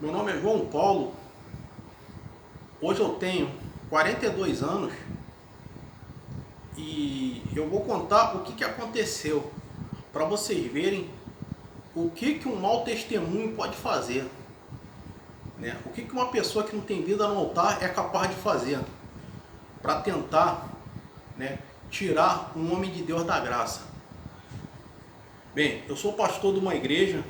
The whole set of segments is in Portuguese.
Meu nome é João Paulo, hoje eu tenho 42 anos e eu vou contar o que aconteceu para vocês verem o que um mau testemunho pode fazer, né? O que uma pessoa que não tem vida no altar é capaz de fazer para tentar, né, tirar um homem de Deus da graça. Bem, eu sou pastor de uma igreja,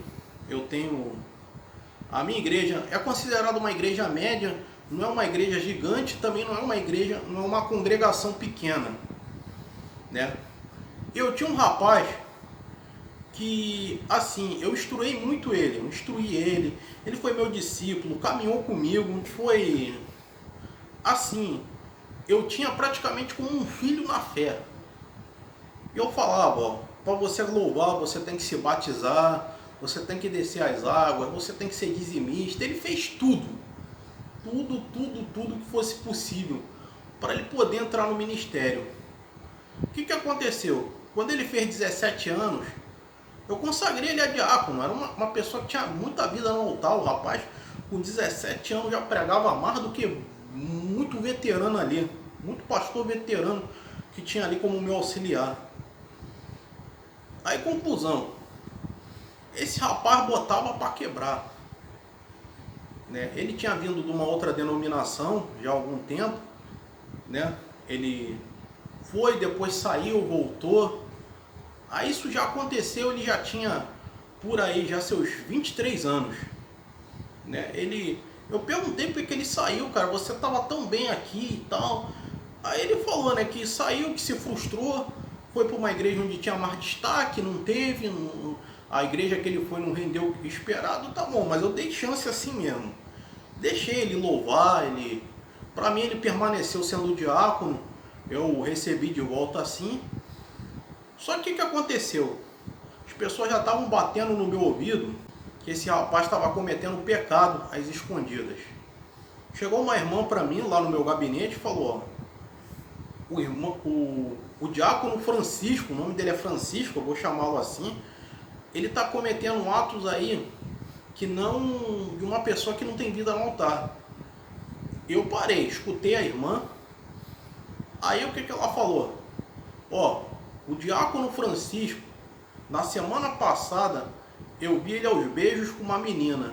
a minha igreja é considerada uma igreja média, não é uma igreja gigante, também não é uma igreja, não é uma congregação pequena, né? Eu tinha um rapaz que, assim, eu instruí muito ele, ele foi meu discípulo, caminhou comigo, foi assim, eu tinha praticamente como um filho na fé. Eu falava, ó, para você louvar, você tem que se batizar, você tem que descer as águas, você tem que ser dizimista. Ele fez tudo que fosse possível para ele poder entrar no ministério. O que aconteceu? Quando ele fez 17 anos, eu consagrei ele a diácono. Era uma pessoa que tinha muita vida no altar. O rapaz, com 17 anos, já pregava mais do que muito veterano ali, muito pastor veterano que tinha ali como meu auxiliar. Aí, conclusão, esse rapaz botava para quebrar, né? Ele tinha vindo de uma outra denominação já há algum tempo, né? Ele foi, depois saiu, voltou. Aí isso já aconteceu, ele já tinha por aí já seus 23 anos, né? Eu perguntei por que ele saiu, cara, você estava tão bem aqui e tal. Aí ele falou, né, que saiu, que se frustrou, foi para uma igreja onde tinha mais destaque, não teve, a igreja que ele foi não rendeu o esperado, tá bom, mas eu dei chance assim mesmo. Deixei ele louvar, para mim ele permaneceu sendo diácono, eu recebi de volta assim. Só que o que aconteceu? As pessoas já estavam batendo no meu ouvido que esse rapaz estava cometendo pecado às escondidas. Chegou uma irmã para mim lá no meu gabinete e falou, ó, o diácono Francisco, o nome dele é Francisco, eu vou chamá-lo assim, ele está cometendo atos aí que não, de uma pessoa que não tem vida no altar. Eu parei, escutei a irmã, aí o que ela falou? Ó, o diácono Francisco, na semana passada, eu vi ele aos beijos com uma menina.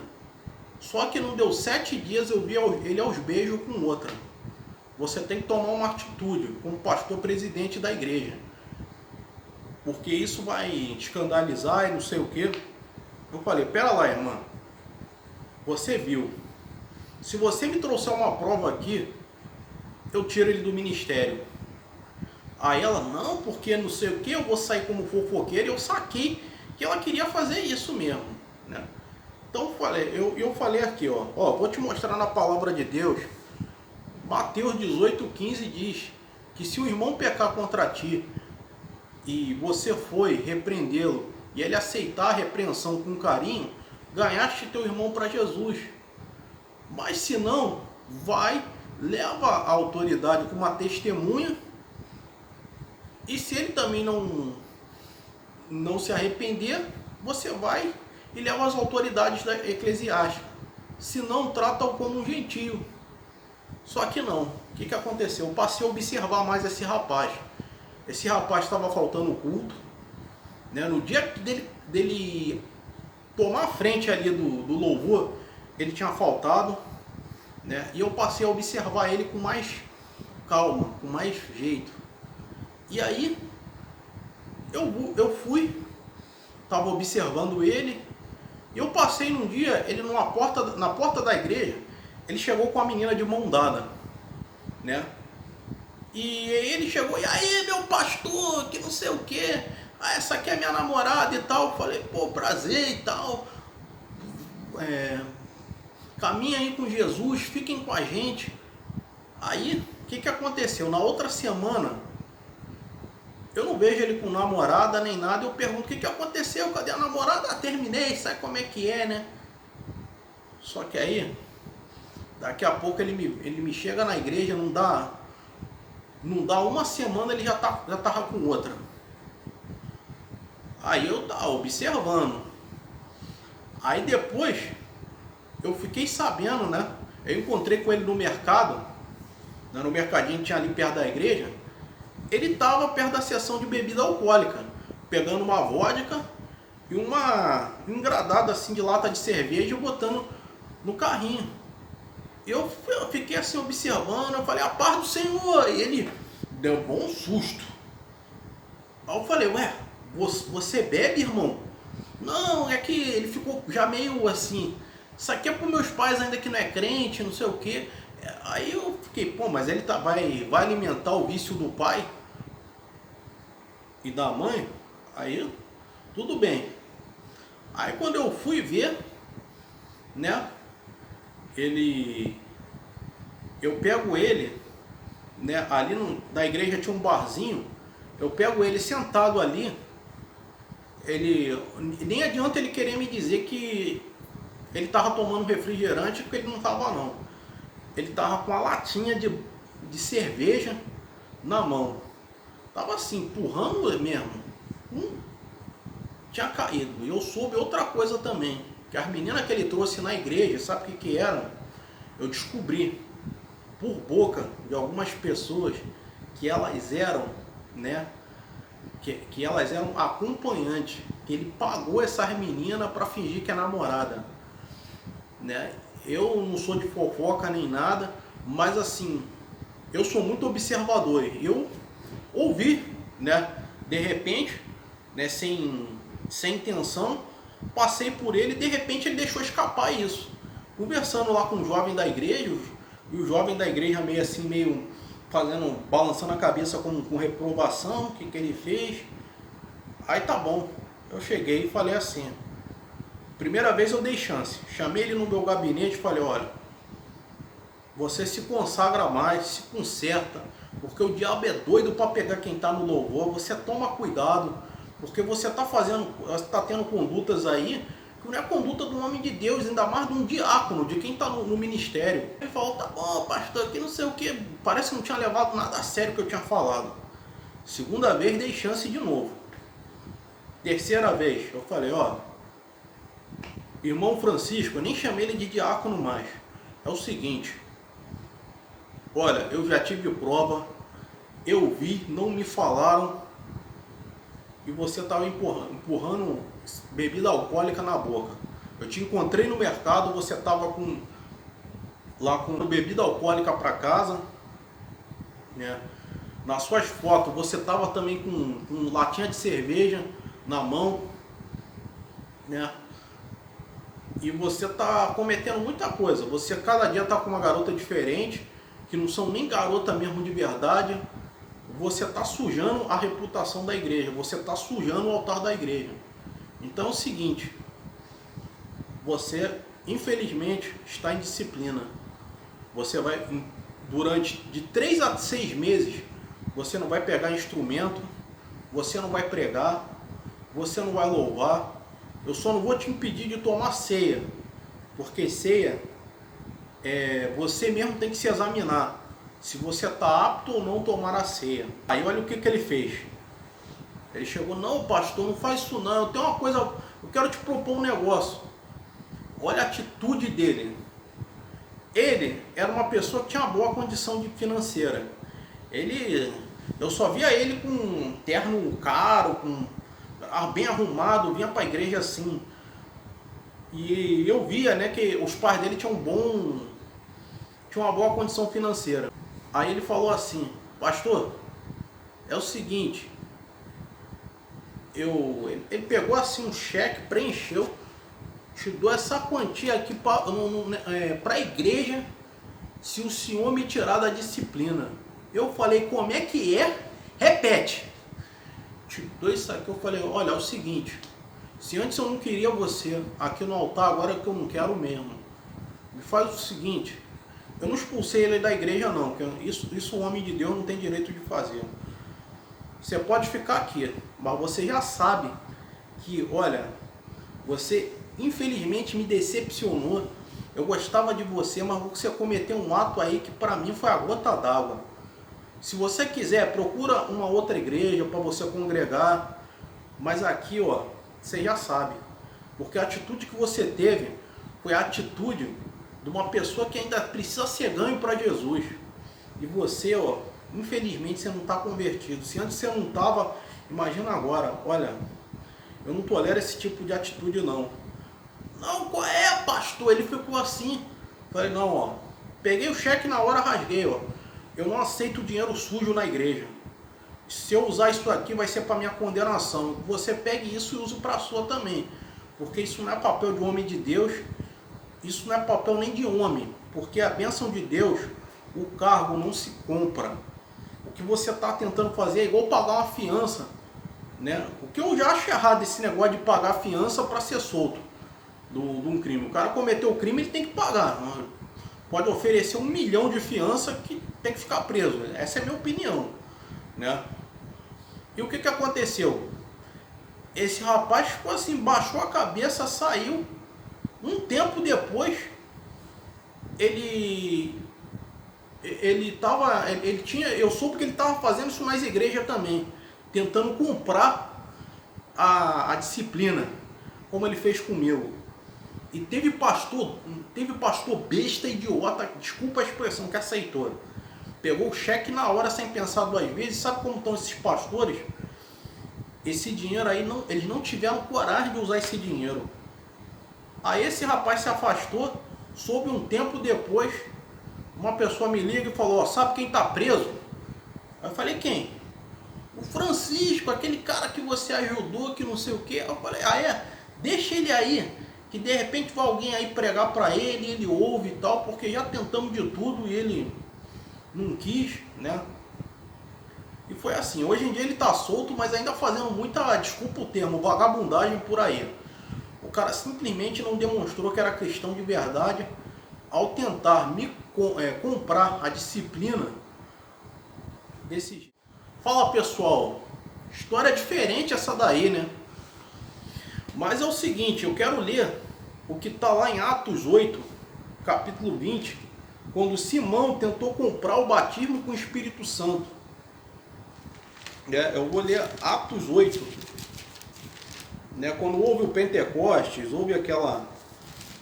Só que não deu 7 dias eu vi ele aos beijos com outra. Você tem que tomar uma atitude como pastor presidente da igreja, porque isso vai escandalizar e não sei o que. Eu falei, pera lá, irmã, você viu, se você me trouxer uma prova aqui, eu tiro ele do ministério. Aí ela, não, porque não sei o que, eu vou sair como fofoqueira. Eu saquei que ela queria fazer isso mesmo, né? Então eu falei aqui, ó, vou te mostrar na palavra de Deus. Mateus 18,15 diz que se o irmão pecar contra ti e você foi repreendê-lo e ele aceitar a repreensão com carinho, ganhaste teu irmão para Jesus. Mas se não, vai, leva a autoridade com uma testemunha, e se ele também não se arrepender, você vai e leva as autoridades da eclesiástica. Se não, trata-o como um gentio. Só que não. O que aconteceu? Eu passei a observar mais esse rapaz. Esse rapaz estava faltando o culto, né? No dia dele tomar a frente ali do louvor, ele tinha faltado, né? E eu passei a observar ele com mais calma, com mais jeito. E aí eu fui, estava observando ele, e eu passei num dia, ele na porta da igreja, ele chegou com a menina de mão dada, né? E ele chegou, e aí, meu pastor, que não sei o que, essa aqui é minha namorada e tal. Eu falei, pô, prazer e tal, caminha aí com Jesus, fiquem com a gente. Aí, o que aconteceu? Na outra semana, eu não vejo ele com namorada nem nada. Eu pergunto, o que aconteceu? Cadê a namorada? Ah, terminei, sabe como é que é, né? Só que aí, daqui a pouco ele me chega na igreja, não dá uma semana, ele já tava com outra. Aí eu tava observando. Aí depois eu fiquei sabendo, né? Eu encontrei com ele no mercado, né, no mercadinho que tinha ali perto da igreja. Ele estava perto da seção de bebida alcoólica, pegando uma vodka e uma engradada assim de lata de cerveja e botando no carrinho. Eu fiquei assim observando, eu falei, a paz do Senhor, e ele deu um bom susto. Aí eu falei, ué, você bebe, irmão? Não, é que ele ficou já meio assim, isso aqui é para meus pais ainda que não é crente, não sei o quê. Aí eu fiquei, pô, mas ele vai alimentar o vício do pai e da mãe? Aí, tudo bem. Aí quando eu fui ver, né, eu pego ele, né, ali na igreja tinha um barzinho, eu pego ele sentado ali, nem adianta ele querer me dizer que ele estava tomando refrigerante, porque ele não estava não. Ele estava com a latinha de cerveja na mão. Tava assim, empurrando mesmo. Tinha caído. E eu soube outra coisa também, que as meninas que ele trouxe na igreja, sabe o que eram? Eu descobri por boca de algumas pessoas que elas eram, né, que elas eram acompanhantes, que ele pagou essas meninas para fingir que é namorada, né? Eu não sou de fofoca nem nada, mas assim, eu sou muito observador. Eu ouvi, né, de repente, né, sem intenção, passei por ele e de repente ele deixou escapar isso. Conversando lá com um jovem da igreja, e o jovem da igreja meio assim, meio balançando a cabeça com reprovação, o que ele fez. Aí tá bom, eu cheguei e falei assim, primeira vez eu dei chance, chamei ele no meu gabinete e falei, olha, você se consagra mais, se conserta, porque o diabo é doido para pegar quem está no louvor, você toma cuidado, porque você está tendo condutas aí que não é conduta do homem de Deus, ainda mais de um diácono, de quem está no ministério. Ele falou, tá bom, pastor, aqui não sei o que, parece que não tinha levado nada a sério que eu tinha falado. Segunda vez, dei chance de novo. Terceira vez, eu falei, ó, irmão Francisco, eu nem chamei ele de diácono mais. É o seguinte, olha, eu já tive prova, eu vi, não me falaram, e você estava empurrando bebida alcoólica na boca. Eu te encontrei no mercado, você estava lá com bebida alcoólica para casa, né? Nas suas fotos você estava também com latinha de cerveja na mão, né? E você está cometendo muita coisa. Você cada dia está com uma garota diferente, que não são nem garota mesmo de verdade. Você está sujando a reputação da igreja, você está sujando o altar da igreja. Então é o seguinte, você infelizmente está em disciplina. Você vai, durante de 3 a 6 meses, você não vai pegar instrumento, você não vai pregar, você não vai louvar. Eu só não vou te impedir de tomar ceia, porque ceia, você mesmo tem que se examinar se você está apto ou não tomar a ceia. Aí olha o que ele fez. Ele chegou, não pastor, não faz isso não, eu tenho uma coisa, eu quero te propor um negócio. Olha a atitude dele. Ele era uma pessoa que tinha uma boa condição financeira. Eu só via ele com um terno caro, bem arrumado, vinha para a igreja assim. E eu via, né, que os pais dele tinham uma boa condição financeira. Aí ele falou assim, pastor, é o seguinte, ele pegou assim um cheque, preencheu, te dou essa quantia aqui para a igreja, se o senhor me tirar da disciplina. Eu falei, como é que é? Repete. Te dou isso aqui, eu falei, olha, é o seguinte, se antes eu não queria você aqui no altar, agora é que eu não quero mesmo. Me faz o seguinte, eu não expulsei ele da igreja não, porque isso o homem de Deus não tem direito de fazer. Você pode ficar aqui, mas você já sabe que, olha, você infelizmente me decepcionou. Eu gostava de você, mas você cometeu um ato aí que para mim foi a gota d'água. Se você quiser, procura uma outra igreja para você congregar, mas aqui, ó, você já sabe, porque a atitude que você teve foi a atitude de uma pessoa que ainda precisa ser ganho para Jesus. E você, ó, infelizmente você não está convertido. Se antes você não estava, imagina agora. Olha, eu não tolero esse tipo de atitude não. Não, qual é, pastor? Ele ficou assim. Falei, não, ó, peguei o cheque na hora, rasguei, ó. Eu não aceito dinheiro sujo na igreja. Se eu usar isso aqui vai ser para minha condenação. Você pegue isso e use para a sua também. Porque isso não é papel de homem de Deus. Isso não é papel nem de homem. Porque a bênção de Deus, o cargo não se compra. O que você está tentando fazer é igual pagar uma fiança, né? O que eu já acho errado esse negócio de pagar fiança para ser solto de um crime. O cara cometeu o crime, ele tem que pagar. Pode oferecer 1 milhão de fiança que tem que ficar preso. Essa é a minha opinião, né? E o que aconteceu? Esse rapaz ficou assim, baixou a cabeça, saiu. Um tempo depois, ele tinha, eu soube que ele estava fazendo isso nas igrejas também, tentando comprar a disciplina, como ele fez comigo. E teve pastor besta, idiota, desculpa a expressão, que aceitou. Pegou o cheque na hora sem pensar 2 vezes. Sabe como estão esses pastores? Esse dinheiro aí, eles não tiveram coragem de usar esse dinheiro. Aí esse rapaz se afastou, soube um tempo depois, uma pessoa me liga e falou, ó, sabe quem está preso? Aí eu falei, quem? O Francisco, aquele cara que você ajudou, que não sei o que. Eu falei, ah é? Deixa ele aí, que de repente vai alguém aí pregar para ele, ele ouve e tal, porque já tentamos de tudo e ele não quis, né? E foi assim, hoje em dia ele tá solto, mas ainda fazendo muita, desculpa o termo, vagabundagem por aí. O cara simplesmente não demonstrou que era cristão de verdade ao tentar comprar a disciplina desse jeito. Fala pessoal, história diferente essa daí, né? Mas é o seguinte, eu quero ler o que está lá em Atos 8, capítulo 20, quando Simão tentou comprar o batismo com o Espírito Santo. Eu vou ler Atos 8, né? Quando houve o Pentecostes, houve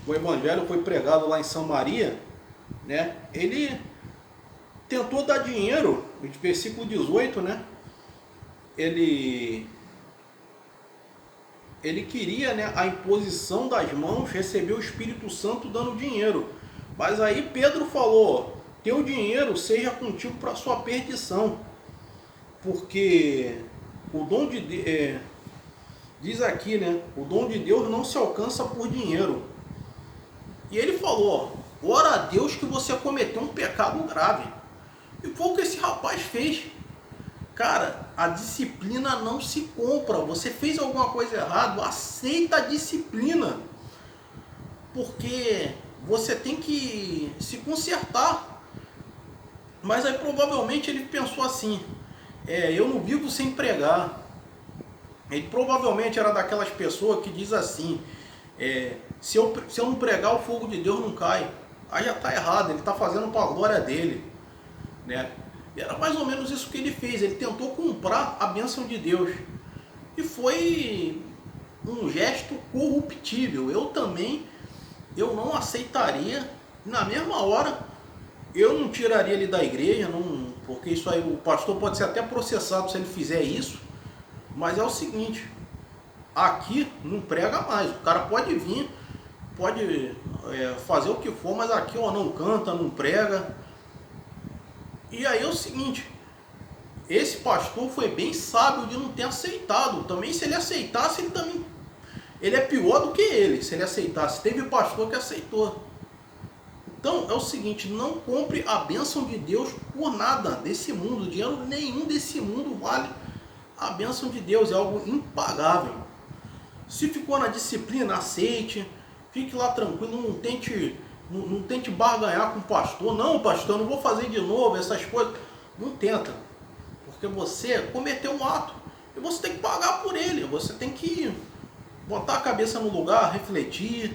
o evangelho foi pregado lá em Samaria, né? Ele tentou dar dinheiro, versículo 18, né? Ele queria, né, a imposição das mãos, receber o Espírito Santo dando dinheiro. Mas aí Pedro falou, teu dinheiro seja contigo para sua perdição. Porque o dom de Deus, diz aqui, né, o dom de Deus não se alcança por dinheiro. E ele falou, ora a Deus que você cometeu um pecado grave. E foi o que esse rapaz fez. Cara, a disciplina não se compra. Você fez alguma coisa errada, aceita a disciplina. Porque você tem que se consertar. Mas aí provavelmente ele pensou assim, eu não vivo sem pregar. Ele provavelmente era daquelas pessoas que diz assim, se eu não pregar, o fogo de Deus não cai. Aí já está errado, ele está fazendo para a glória dele, né? E era mais ou menos isso que ele fez, ele tentou comprar a bênção de Deus. E foi um gesto corruptível. Eu não aceitaria, na mesma hora, eu não tiraria ele da igreja, porque isso aí, o pastor pode ser até processado se ele fizer isso. Mas é o seguinte, aqui não prega mais, o cara pode vir, pode fazer o que for, mas aqui ó, não canta, não prega. E aí é o seguinte, esse pastor foi bem sábio de não ter aceitado. Também se ele aceitasse, ele é pior do que ele, se ele aceitasse. Teve pastor que aceitou. Então é o seguinte, não compre a bênção de Deus por nada desse mundo. Dinheiro nenhum desse mundo vale a bênção de Deus, é algo impagável. Se ficou na disciplina, aceite, fique lá tranquilo, não tente barganhar com o pastor. Não, pastor, eu não vou fazer de novo essas coisas. Não tenta, porque você cometeu um ato e você tem que pagar por ele. Você tem que botar a cabeça no lugar, refletir,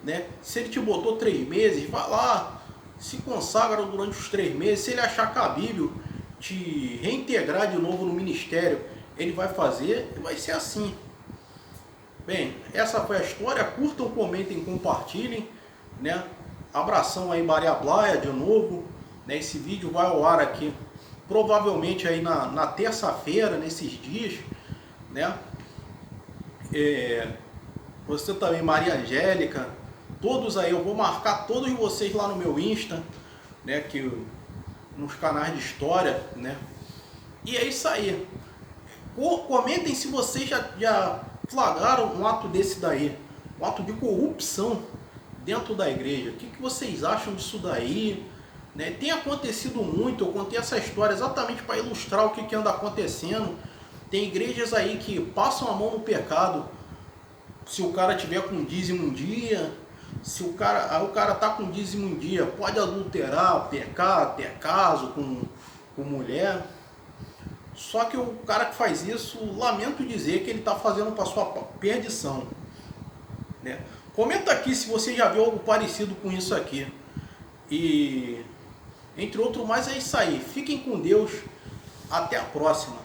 né? Se ele te botou 3 meses, vai lá, se consagra durante os 3 meses. Se ele achar cabível te reintegrar de novo no ministério, ele vai fazer e vai ser assim. Bem, essa foi a história. Curtam, comentem, compartilhem. né? Abração aí, Maria Blaia, de novo, né? Esse vídeo vai ao ar aqui, provavelmente aí na terça-feira, nesses dias, né? Você também, Maria Angélica, todos aí, eu vou marcar todos vocês lá no meu Insta, né? Que nos canais de história, né? E é isso aí. Comentem se vocês já flagraram um ato desse daí, um ato de corrupção dentro da igreja. O que vocês acham disso daí? Né? Tem acontecido muito, eu contei essa história exatamente para ilustrar o que anda acontecendo. Tem igrejas aí que passam a mão no pecado. Se o cara tiver com dízimo um dia, se o cara tá com dízimo um dia, pode adulterar, pecar, ter caso com mulher. Só que o cara que faz isso, lamento dizer que ele está fazendo para sua perdição, né? Comenta aqui se você já viu algo parecido com isso aqui. E entre outros mais, é isso aí. Fiquem com Deus. Até a próxima.